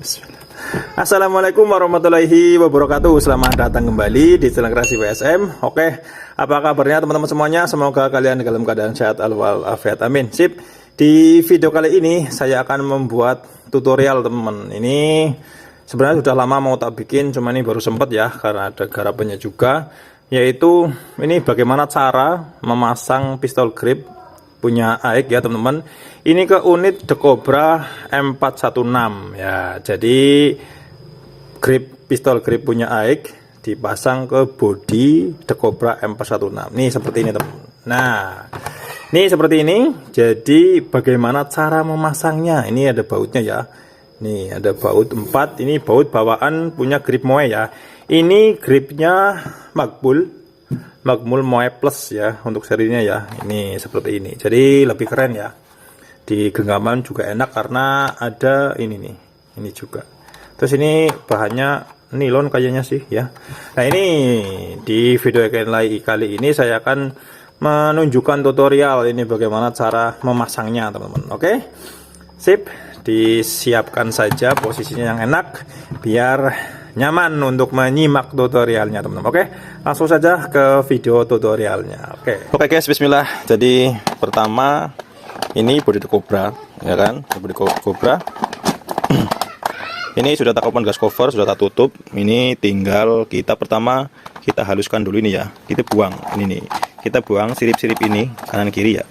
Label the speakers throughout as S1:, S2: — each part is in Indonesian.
S1: Bismillah. Assalamualaikum warahmatullahi wabarakatuh. Selamat datang kembali di channel Kreasi WSM. Oke, apa kabarnya teman-teman semuanya? Semoga kalian dalam keadaan sehat walafiat. Amin. Sip. Di video kali ini saya akan membuat tutorial teman-teman. Ini sebenarnya sudah lama mau tak bikin, cuma ini baru sempat ya karena ada garapannya juga. Yaitu ini bagaimana cara memasang pistol grip punya AX ya teman-teman. Ini ke unit The Cobra M416 ya. Jadi pistol grip punya AX dipasang ke bodi The Cobra M416. Nih seperti ini teman. Nah, ini seperti ini. Jadi bagaimana cara memasangnya? Ini ada bautnya ya. Nih ada baut 4. Ini baut bawaan punya grip Moe ya. Ini gripnya Magmul Moe Plus ya untuk serinya ya. Ini seperti ini. Jadi lebih keren ya. Di genggaman juga enak karena ada ini nih. Ini juga. Terus ini bahannya nilon kayaknya sih ya. Nah, ini di video kali ini saya akan menunjukkan tutorial ini bagaimana cara memasangnya, teman-teman. Oke. Sip, disiapkan saja posisinya yang enak biar nyaman untuk menyimak tutorialnya, teman-teman. Oke, langsung saja ke video tutorialnya. Oke guys, bismillah. Jadi pertama ini bodi The Cobra ya kan, bodi Cobra. Ini sudah tak open gas cover, sudah tak tutup. Ini tinggal kita pertama kita haluskan dulu ini ya. Kita buang ini nih. Kita buang sirip-sirip ini kanan kiri ya.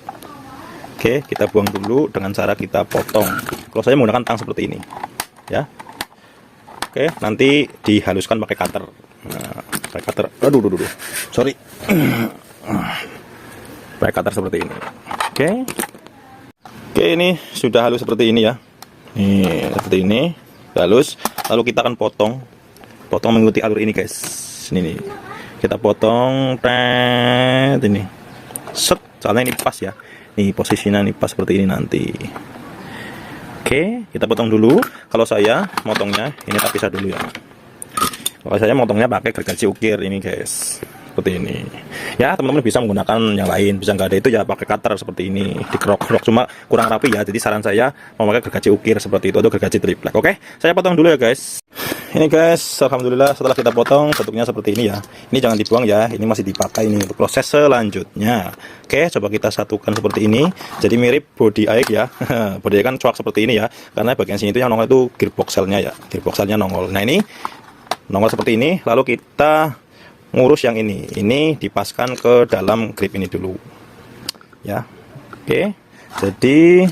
S1: Oke, kita buang dulu dengan cara kita potong. Kalau saya menggunakan tang seperti ini ya. Oke, nanti dihaluskan pakai cutter. Nah, pakai cutter. Aduh. Sorry. Pakai cutter seperti ini. Oke, ini sudah halus seperti ini ya. Nih, seperti ini. Halus. Lalu kita akan potong mengikuti alur ini, guys. Ini nih. Kita potong ini. Set, soalnya ini pas ya. Nih posisinya nih pas seperti ini nanti. Oke, kita potong dulu. Kalau saya motongnya ini tak pisah dulu ya. Kalau saya motongnya pakai gergaji ukir ini, guys. Seperti ini. Ya, teman-teman bisa menggunakan yang lain, bisa nggak ada itu ya pakai cutter seperti ini, dikerok-kerok, cuma kurang rapi ya. Jadi saran saya memakai gergaji ukir seperti itu atau gergaji triplek. Oke, saya potong dulu ya, guys. Ini guys, alhamdulillah setelah kita potong bentuknya seperti ini ya. Ini jangan dibuang ya, ini masih dipakai ini untuk proses selanjutnya. Oke, coba kita satukan seperti ini. Jadi mirip body AX ya. Body AX kan cuak seperti ini ya, karena bagian sini itu yang nongol itu gearbox cell-nya ya. Gearbox cell-nya nongol. Nah, ini nongol seperti ini, lalu kita ngurus yang ini dipaskan ke dalam grip ini dulu ya. Oke, jadi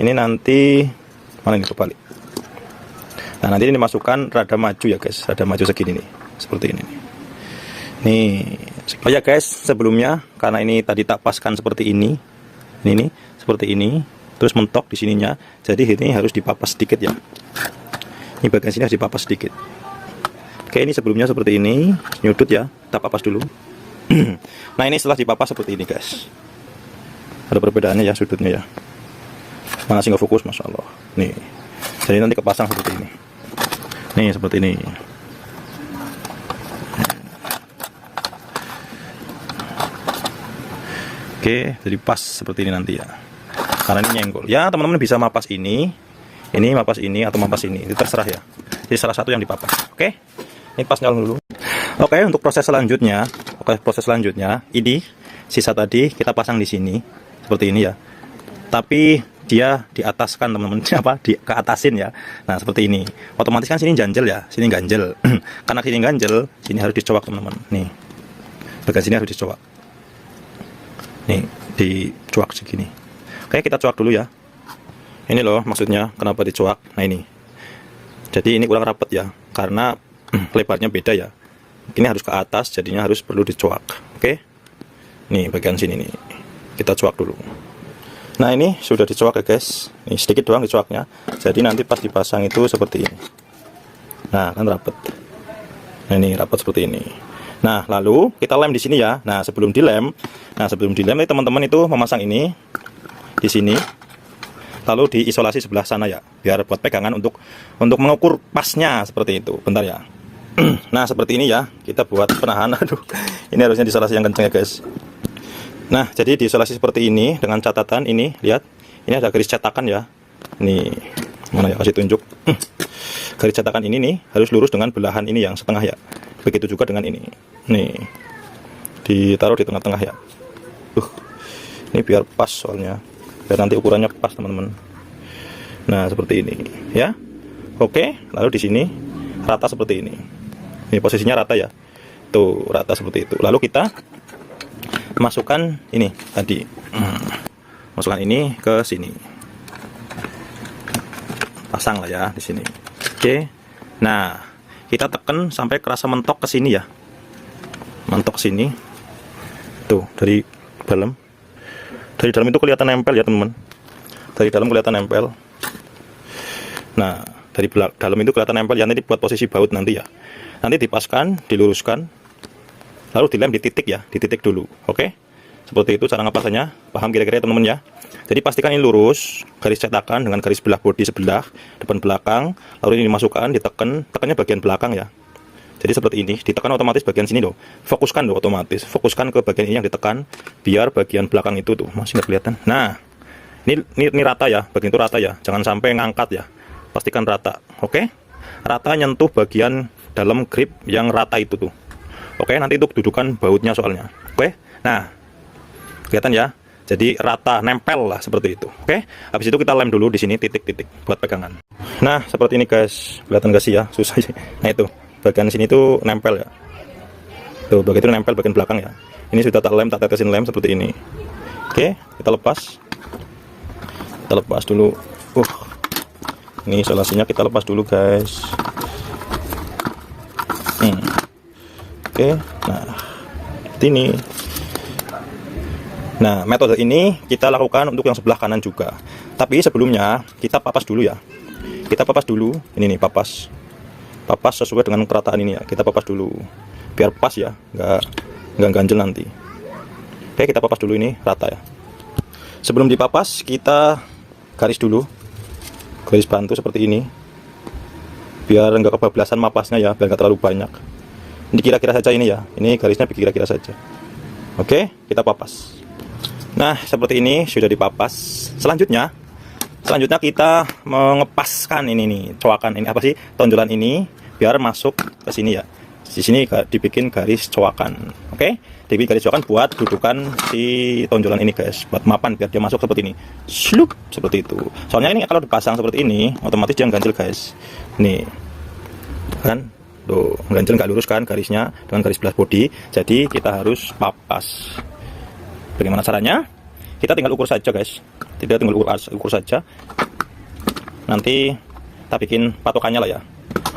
S1: ini nanti mana ini kebalik. Nah, nanti ini dimasukkan rada maju ya, guys, rada maju segini nih, seperti ini nih. Oh ya guys, sebelumnya karena ini tadi tak paskan seperti ini seperti ini, terus mentok di sininya, jadi ini harus dipapas sedikit ya. Ini bagian sini harus dipapas sedikit. Oke, ini sebelumnya seperti ini, nyudut ya, kita papas dulu. Nah, ini setelah dipapas seperti ini, guys. Ada perbedaannya ya sudutnya ya. Mana sih nggak fokus, masya Allah. Nih, jadi nanti kepasang seperti ini. Nih, seperti ini. Oke, jadi pas seperti ini nanti ya. Karena ini nyenggol. Ya, teman-teman bisa mapas ini mapas ini atau mapas ini, itu terserah ya. Jadi salah satu yang dipapas. Oke. Ini pas nyalon dulu. Oke, untuk proses selanjutnya, ini sisa tadi kita pasang di sini seperti ini ya. Tapi dia diataskan, teman-teman, ke atasin ya. Nah, seperti ini. Otomatis kan sini ganjel ya, sini ganjel. Karena sini ganjel, sini harus dicowak, teman-teman. Nih. Bagian sini harus dicowak. Nih, dicowak segini. Oke, kita cowak dulu ya. Ini loh maksudnya kenapa dicowak. Nah, ini. Jadi ini kurang rapat ya, karena lebarnya beda ya. Ini harus ke atas, jadinya harus perlu dicuak. Oke, nih bagian sini nih kita cuak dulu. Nah, ini sudah dicuak ya, guys. Ini sedikit doang dicuaknya, jadi nanti pas dipasang itu seperti ini. Nah, kan rapat. Nah, ini rapat seperti ini. Nah, lalu kita lem di sini ya. Nah, sebelum dilem teman-teman itu memasang ini di sini, lalu diisolasi sebelah sana ya, biar buat pegangan untuk mengukur pasnya seperti itu. Bentar ya. Nah, seperti ini ya, kita buat penahan. Aduh, ini harusnya diisolasi yang kenceng ya, guys. Nah, jadi diisolasi seperti ini dengan catatan ini, lihat, ini ada garis cetakan ya. Nih, Mana ya, kasih tunjuk. Garis cetakan ini nih harus lurus dengan belahan ini yang setengah ya. Begitu juga dengan ini. Nih, ditaruh di tengah-tengah ya. Ini biar pas soalnya, biar nanti ukurannya pas teman-teman. Nah seperti ini ya. Oke, lalu di sini rata seperti ini. Ini posisinya rata ya. Tuh rata seperti itu. Lalu kita masukkan ini tadi. Masukkan ini ke sini. Pasang lah ya di sini. Oke. Nah, kita tekan sampai kerasa mentok ke sini ya. Mentok sini. Tuh, dari dalam. Dari dalam itu kelihatan nempel ya, teman-teman. Dari dalam kelihatan nempel. Nah, dari dalam itu kelihatan nempel ya, nanti buat posisi baut nanti ya. Nanti dipaskan, diluruskan. Lalu dilem di titik ya, di titik dulu. Oke? Seperti itu cara ngepasannya. Paham kira-kira ya, teman-teman ya? Jadi pastikan ini lurus, garis cetakan dengan garis belah bodi sebelah, depan belakang, lalu ini dimasukkan, ditekan, tekannya bagian belakang ya. Jadi seperti ini, ditekan otomatis bagian sini loh. Fokuskan loh otomatis, fokuskan ke bagian ini yang ditekan, biar bagian belakang itu tuh masih nggak kelihatan. Nah, ini rata ya, bagian itu rata ya, jangan sampai ngangkat ya. Pastikan rata, oke? Rata nyentuh bagian dalam grip yang rata itu tuh. Oke, nanti itu dudukan bautnya soalnya. Oke, nah, kelihatan ya. Jadi rata, nempel lah seperti itu. Oke, habis itu kita lem dulu di sini titik-titik buat pegangan. Nah, seperti ini guys, kelihatan gak sih ya? Susah sih. Nah itu, bagian sini tuh nempel ya. Tuh, bagian itu nempel bagian belakang ya. Ini sudah tak lem, tak tetesin lem seperti ini. Oke, kita lepas. Kita lepas dulu. Ini isolasinya kita lepas dulu guys. Oke, nah ini. Nah, metode ini kita lakukan untuk yang sebelah kanan juga. Tapi sebelumnya kita papas dulu ya. Kita papas dulu. Ini nih papas. Papas sesuai dengan kerataan ini ya. Kita papas dulu. Biar pas ya, nggak ganjel nanti. Oke, kita papas dulu ini rata ya. Sebelum dipapas kita garis dulu. Garis bantu seperti ini. Biar nggak kebablasan mapasnya ya, biar nggak terlalu banyak. Ini kira-kira saja ini ya. Ini garisnya kira-kira saja. Oke, kita papas. Nah, seperti ini sudah dipapas. Selanjutnya kita mengepaskan ini nih, coakan ini apa sih? Tonjolan ini biar masuk ke sini ya. Di sini dibikin garis coakan. Oke? Dibikin garis coakan buat dudukan si tonjolan ini, guys. Buat mapan biar dia masuk seperti ini. Slup, seperti itu. Soalnya ini kalau dipasang seperti ini, otomatis dia ganjel, guys. Nih. Kan? Tuh, ganjel nggak lurus kan garisnya dengan garis belah bodi. Jadi kita harus papas. Bagaimana caranya? Kita tinggal ukur saja guys. Tidak tinggal ukur saja. Nanti kita bikin patokannya lah ya.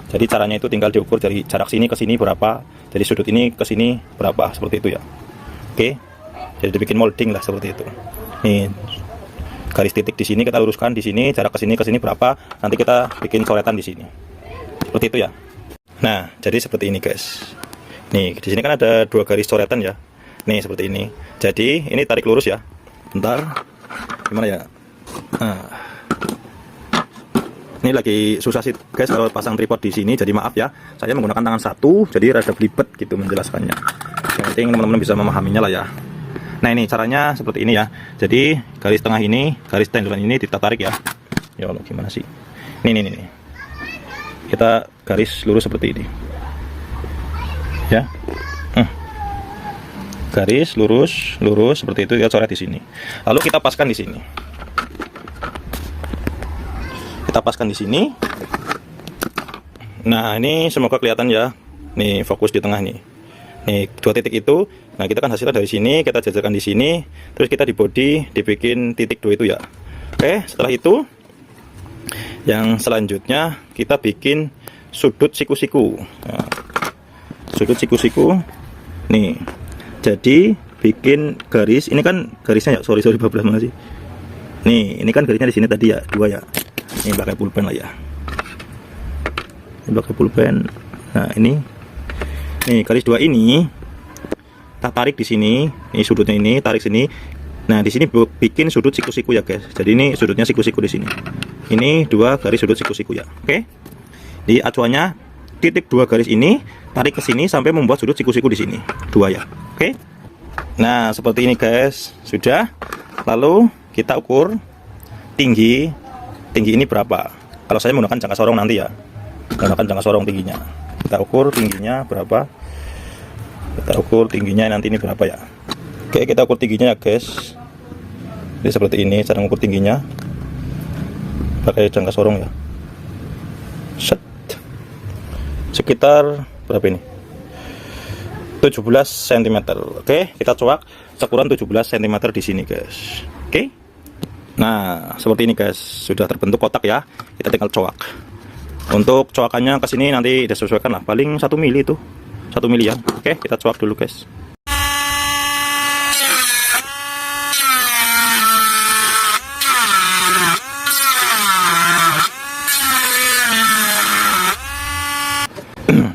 S1: Jadi caranya itu tinggal diukur dari jarak sini ke sini berapa, dari sudut ini ke sini berapa, seperti itu ya. Oke. Jadi dibikin molding lah seperti itu. Nih garis titik di sini kita luruskan di sini, jarak ke sini berapa. Nanti kita bikin coretan di sini. Seperti itu ya. Nah, jadi seperti ini guys. Nih di sini kan ada dua garis coretan ya. Nih seperti ini. Jadi ini tarik lurus ya. Bentar. Gimana ya? Nah. Ini lagi susah sih guys kalau pasang tripod di sini. Jadi maaf ya. Saya menggunakan tangan satu. Jadi rada belibet gitu menjelaskannya. Yang penting teman-teman bisa memahaminya lah ya. Nah ini caranya seperti ini ya. Jadi garis tengah ini, garis tonjolan ini kita tarik ya. Ya Allah gimana sih? Nih. Kita garis lurus seperti ini. Ya. Garis lurus seperti itu, kita coret di sini. Lalu kita paskan di sini. Kita paskan di sini. Nah, ini semoga kelihatan ya. Nih, fokus di tengah nih. Nih, dua titik itu. Nah, kita kan hasilnya dari sini, kita jajarkan di sini, terus kita di body dibikin titik dua itu ya. Oke, setelah itu yang selanjutnya kita bikin sudut siku-siku. Nah, sudut siku-siku. Nih. Jadi bikin garis, ini kan garisnya ya, sorry bablas mana sih? Nih, ini kan garisnya di sini tadi ya, dua ya. Ini pakai pulpen lah ya. Ini pakai pulpen. Nah, ini garis dua ini tak tarik di sini. Ini sudutnya ini, tarik sini. Nah, di sini bikin sudut siku-siku ya, guys. Jadi ini sudutnya siku-siku di sini. Ini dua garis sudut siku-siku ya. Oke. Di acuannya titik dua garis ini tarik ke sini sampai membuat sudut siku-siku di sini. Dua ya. Oke. Nah, seperti ini guys. Sudah. Lalu kita ukur tinggi ini berapa. Kalau saya menggunakan jangka sorong nanti ya, menggunakan jangka sorong tingginya. Kita ukur tingginya berapa. Kita ukur tingginya nanti ini berapa ya. Oke, kita ukur tingginya ya guys. Jadi seperti ini cara mengukur tingginya pakai jangka sorong ya. Set. Sekitar berapa ini? 17 cm. Oke, kita coak sekuran 17 cm di sini guys. Oke. Nah, seperti ini guys, sudah terbentuk kotak ya. Kita tinggal coak. Untuk coakannya ke sini nanti disesuaikan lah, paling 1 mili itu. 1 mili ya. Oke, kita coak dulu guys.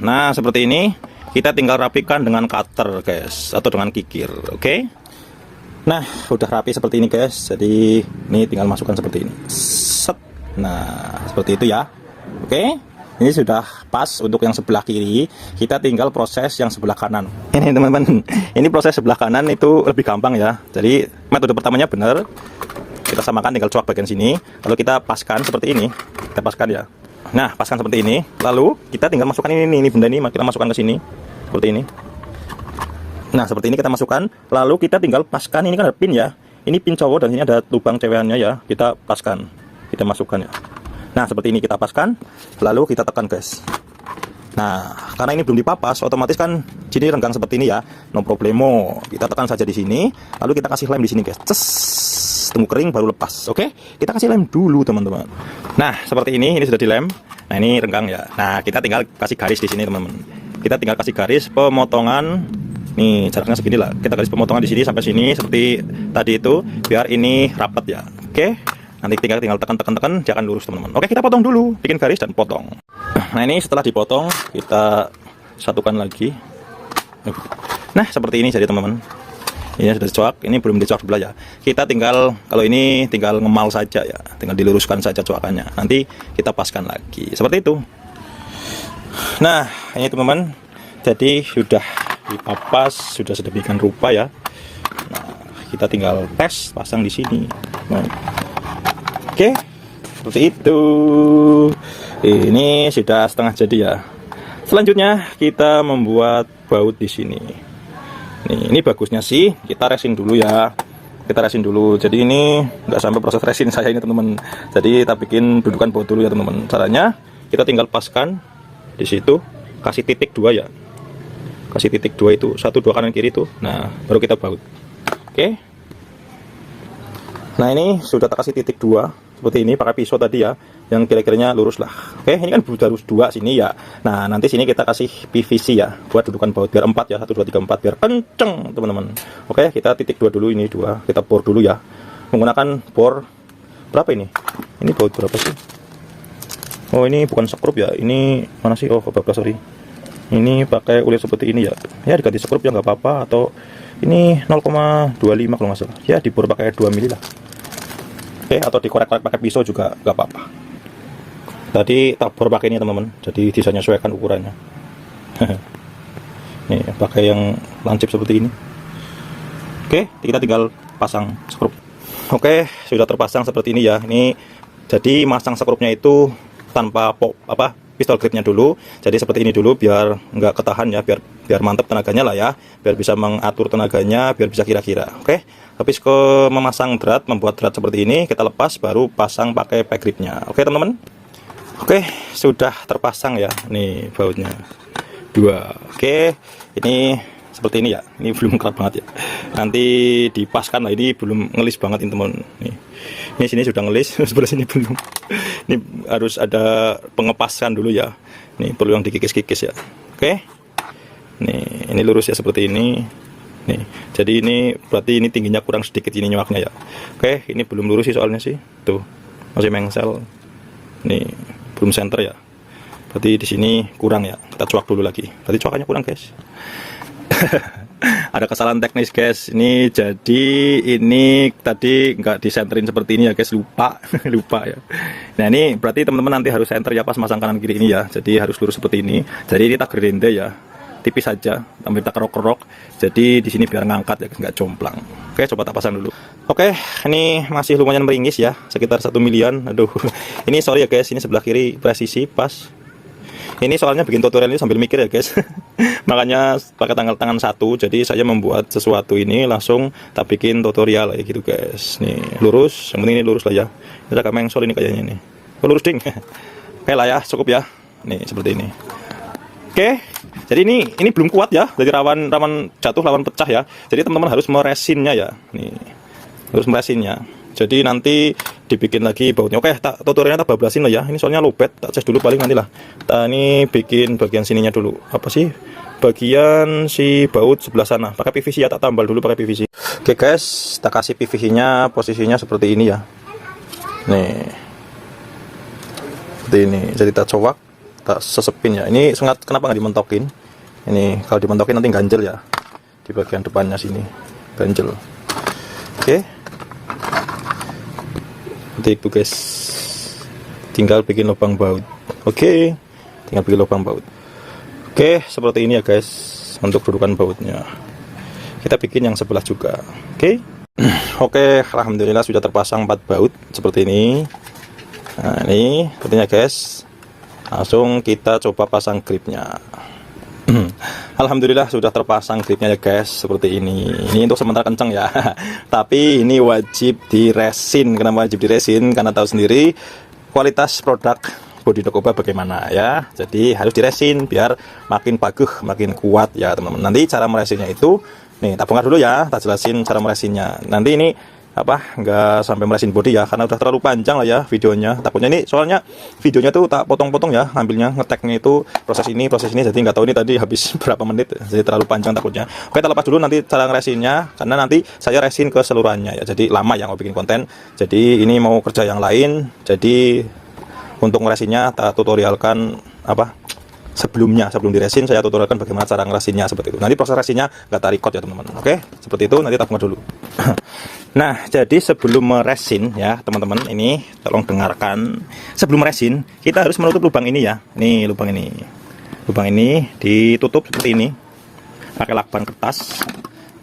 S1: Nah, seperti ini. Kita tinggal rapikan dengan cutter guys, atau dengan kikir. Oke. Nah, udah rapi seperti ini guys. Jadi ini tinggal masukkan seperti ini. Set. Nah, seperti itu ya. Oke. Ini sudah pas untuk yang sebelah kiri. Kita tinggal proses yang sebelah kanan. Ini teman-teman. Ini proses sebelah kanan itu lebih gampang ya. Jadi metode pertamanya benar. Kita samakan, tinggal coak bagian sini. Lalu kita paskan seperti ini. Kita paskan ya. Nah, paskan seperti ini. Lalu kita tinggal masukkan ini benda ini. Kita masukkan ke sini. Seperti ini. Nah, seperti ini kita masukkan. Lalu kita tinggal paskan. Ini kan ada pin ya. Ini pin cowok dan ini ada lubang cewekannya ya. Kita paskan. Kita masukkan ya. Nah, seperti ini kita paskan. Lalu kita tekan guys. Nah, karena ini belum dipapas, otomatis kan sini renggang seperti ini ya. No problemo. Kita tekan saja di sini. Lalu kita kasih lem di sini guys. Ces. Tunggu kering baru lepas. Oke. Kita kasih lem dulu teman-teman. Nah, seperti ini sudah dilem. Nah, ini renggang ya. Nah, kita tinggal kasih garis di sini teman-teman. Kita tinggal kasih garis pemotongan. Nih, jaraknya segini lah. Kita garis pemotongan di sini sampai sini seperti tadi itu, biar ini rapat ya. Oke. Nanti tinggal tekan, jangan lurus teman-teman. Oke, kita potong dulu, bikin garis dan potong. Nah, ini setelah dipotong, kita satukan lagi. Nah, seperti ini jadi teman-teman. Ini sudah dicoak, ini belum dicoak sebelah ya. Kita tinggal, kalau ini tinggal ngemal saja ya. Tinggal diluruskan saja coakannya. Nanti kita paskan lagi. Seperti itu. Nah, ini teman-teman, jadi sudah dipapas, sudah sedemikian rupa ya. Nah, kita tinggal tes, pasang di sini. Nah, oke, seperti itu. Ini sudah setengah jadi ya. Selanjutnya kita membuat baut di sini. Nih, ini bagusnya sih kita resin dulu ya. Kita resin dulu. Jadi ini nggak sampai proses resin saya ini teman-teman. Jadi kita bikin dudukan baut dulu ya teman-teman. Caranya kita tinggal paskan di situ, kasih titik 2 ya. Kasih titik 2 itu, 1 2 kanan kiri itu. Nah, baru kita baut. Oke. Nah, ini sudah tak kasih titik 2 seperti ini pakai pisau tadi ya, yang kira-kiranya lurus lah. Oke, ini kan harus 2 sini ya. Nah, nanti sini kita kasih PVC ya buat dudukan baut biar 4 ya, 1 2 3 4 biar kenceng, teman-teman. Oke, kita titik 2 dulu, ini 2. Kita bor dulu ya. Menggunakan bor berapa ini? Ini baut berapa sih? Oh, ini bukan sekrup ya. Ini mana sih? Oh, bablas, sorry. Ini pakai ulir seperti ini ya. Ya diganti sekrup ya nggak apa-apa, atau ini 0,25 kalau nggak salah. Ya dibor pakai 2 mili lah. Oke, atau dikorek-korek pakai pisau juga nggak apa-apa. Tadi tak bor pakai ini teman-teman. Jadi bisa menyesuaikan ukurannya. Nih, pakai yang lancip seperti ini. Oke, kita tinggal pasang skrup. Oke, sudah terpasang seperti ini ya. Ini jadi masang skrupnya itu tanpa pistol gripnya dulu. Jadi seperti ini dulu biar nggak ketahan ya, biar mantap tenaganya lah ya, biar bisa mengatur tenaganya, biar bisa kira-kira. Oke, habis ke memasang drat, membuat drat seperti ini, kita lepas baru pasang pakai pack gripnya. Oke teman-teman. Oke, sudah terpasang ya. Nih bautnya 2. Oke, ini seperti ini ya. Ini belum keras banget ya. Nanti dipaskan lah, ini belum ngelis banget ini teman. Nih. Ini sini sudah ngelis, sebelah sini belum. Ini harus ada pengepasan dulu ya. Nih perlu yang dikikis-kikis ya. Oke. Nih, ini lurus ya seperti ini. Nih, jadi ini berarti ini tingginya kurang sedikit ini nyoaknya ya. Oke, ini belum lurus sih soalnya sih. Tuh, masih mengsel. Nih, belum center ya. Berarti di sini kurang ya. Kita cuak dulu lagi. Berarti cuakannya kurang, guys. Ada kesalahan teknis guys. Ini jadi ini tadi nggak disenterin seperti ini ya guys, lupa lupa ya. Nah ini berarti teman-teman nanti harus center ya pas masang kanan kiri ini ya. Jadi harus lurus seperti ini. Jadi kita gerinde ya, tipis saja, sambil kita kerok-kerok. Jadi di sini biar ngangkat ya, nggak jomplang. Oke, coba tak pasang dulu. Oke, ini masih lumayan meringis ya, sekitar 1 milian. Aduh, ini sorry ya guys, ini sebelah kiri presisi pas. Ini soalnya bikin tutorial ini sambil mikir ya guys. Makanya pakai tanggal tangan 1, jadi saya membuat sesuatu ini langsung tak bikin tutorial kayak gitu guys. Nih, lurus, yang penting ini lurus lah ya. Ini agak mengsol ini kayaknya nih. Oh, lurus ding. Oke lah ya, cukup ya. Nih, seperti ini. Oke, jadi ini belum kuat ya, jadi rawan jatuh, rawan pecah ya. Jadi teman-teman harus meresinnya ya. Nih, harus meresinnya. Jadi nanti dibikin lagi bautnya. Oke, tutorialnya tak bablasin lah ya. Ini soalnya lowbat, tak cas dulu paling nanti lah. Ini bikin bagian sininya dulu. Apa sih? Bagian si baut sebelah sana. Pakai PVC ya, tak tambal dulu pakai PVC. Oke guys, tak kasih PVC-nya posisinya seperti ini ya. Nih, seperti ini. Jadi tak cowak, tak sesepin ya. Ini sengat, kenapa nggak dimentokin? Ini kalau dimentokin nanti ganjel ya. Di bagian depannya sini ganjel. Oke. Seperti itu guys, tinggal bikin lubang baut. Oke, tinggal bikin lubang baut. Oke, seperti ini ya guys untuk dudukan bautnya. Kita bikin yang sebelah juga. Oke. Oke, alhamdulillah sudah terpasang 4 baut seperti ini. Nah, ini sepertinya guys, langsung kita coba pasang gripnya. Alhamdulillah sudah terpasang gripnya ya guys, seperti ini. Ini untuk sementara kenceng ya. Tapi ini wajib diresin. Kenapa wajib diresin? Karena tahu sendiri kualitas produk bodi Dokobra bagaimana ya. Jadi harus diresin biar makin bagus, makin kuat ya teman-teman. Nanti cara meresinnya itu, nih tak bongkar dulu ya, tak jelasin cara meresinnya. Nanti ini nggak sampai meresin bodi ya, karena udah terlalu panjang lah ya videonya. Takutnya ini soalnya videonya tuh tak potong-potong ya, ambilnya ngeteknya itu proses ini, jadi nggak tahu ini tadi habis berapa menit, jadi terlalu panjang takutnya. Oke, kita lepas dulu nanti cara ngeresinnya, karena nanti saya resin keseluruhannya ya, jadi lama ya mau bikin konten. Jadi ini mau kerja yang lain, jadi untuk ngeresinnya tak tutorialkan sebelum diresin saya tutorialkan bagaimana cara ngeresinnya seperti itu. Nanti proses resinnya nggak tak record ya teman-teman. Oke, seperti itu, nanti tak bongkar dulu. Nah, jadi sebelum meresin ya teman-teman, ini tolong dengarkan. Sebelum meresin kita harus menutup lubang ini ya. Nih lubang ini. Lubang ini ditutup seperti ini. Pakai lakban kertas.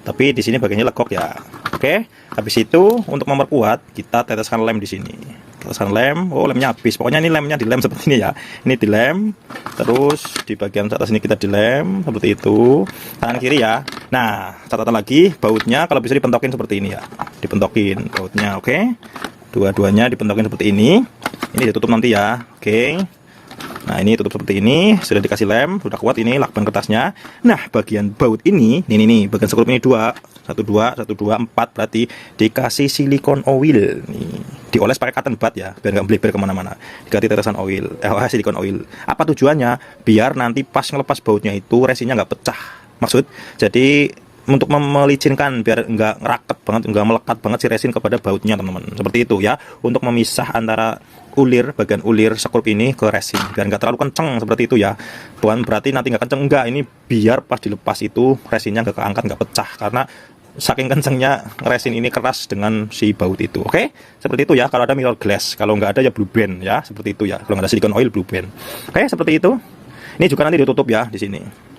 S1: Tapi di sini bagiannya legok ya. Oke. Habis itu untuk memperkuat kita teteskan lem di sini. Teteskan lem. Oh, lemnya habis. Pokoknya ini lemnya dilem seperti ini ya. Ini dilem. Terus di bagian atas ini kita dilem seperti itu. Tangan kiri ya. Nah, catatan lagi bautnya kalau bisa dipentokin seperti ini ya. Dipentokin bautnya, oke. Dua-duanya dipentokin seperti ini. Ini ditutup nanti ya. Oke. Nah, ini tutup seperti ini, sudah dikasih lem, sudah kuat ini lakban kertasnya. Nah, bagian baut ini, nih, bagian skrup ini 1, 2, 4 berarti dikasih silikon oil. Nih, dioles pakai cotton bud ya, biar nggak bleber kemana-mana. Dikasih tetesan oil, silikon oil. Apa tujuannya? Biar nanti pas ngelepas bautnya itu resinnya nggak pecah. Maksud, jadi untuk melicinkan biar nggak ngeraket banget, nggak melekat banget si resin kepada bautnya teman-teman. Seperti itu ya, untuk memisah antara bagian ulir skrup ini ke resin biar nggak terlalu kenceng seperti itu ya. Bukan berarti nanti nggak kenceng, enggak, ini biar pas dilepas itu resinnya nggak keangkat, nggak pecah karena saking kencengnya resin ini keras dengan si baut itu. Oke, seperti itu ya. Kalau ada mirror glass, kalau nggak ada ya blue band ya, seperti itu ya. Kalau nggak ada silikon oil, blue band. Oke, seperti itu. Ini juga nanti ditutup ya di sini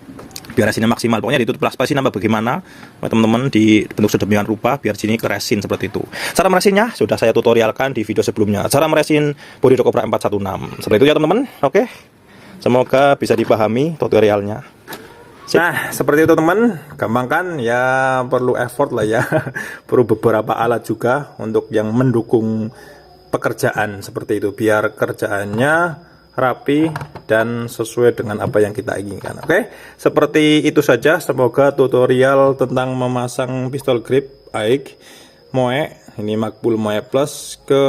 S1: biar resinnya maksimal. Pokoknya ditutup spasi nambah bagaimana teman-teman dibentuk sedemikian rupa biar sini ke resin seperti itu. Cara meresinnya sudah saya tutorialkan di video sebelumnya. Cara meresin bodi Dokobra 416 seperti itu ya teman-teman. Oke, semoga bisa dipahami tutorialnya. Nah, seperti itu teman, gampang kan ya, perlu effort lah ya. Perlu beberapa alat juga untuk yang mendukung pekerjaan seperti itu biar kerjaannya rapi dan sesuai dengan apa yang kita inginkan. Oke, seperti itu saja. Semoga tutorial tentang memasang pistol grip AIG Moe, ini Makbul Moe Plus ke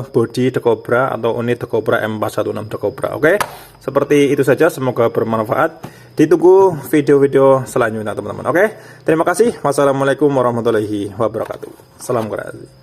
S1: bodi Dokobra atau unit Dokobra M416 Dokobra. Oke, seperti itu saja. Semoga bermanfaat. Ditunggu video-video selanjutnya teman-teman. Oke, terima kasih. Wassalamualaikum warahmatullahi wabarakatuh. Salam kreasi.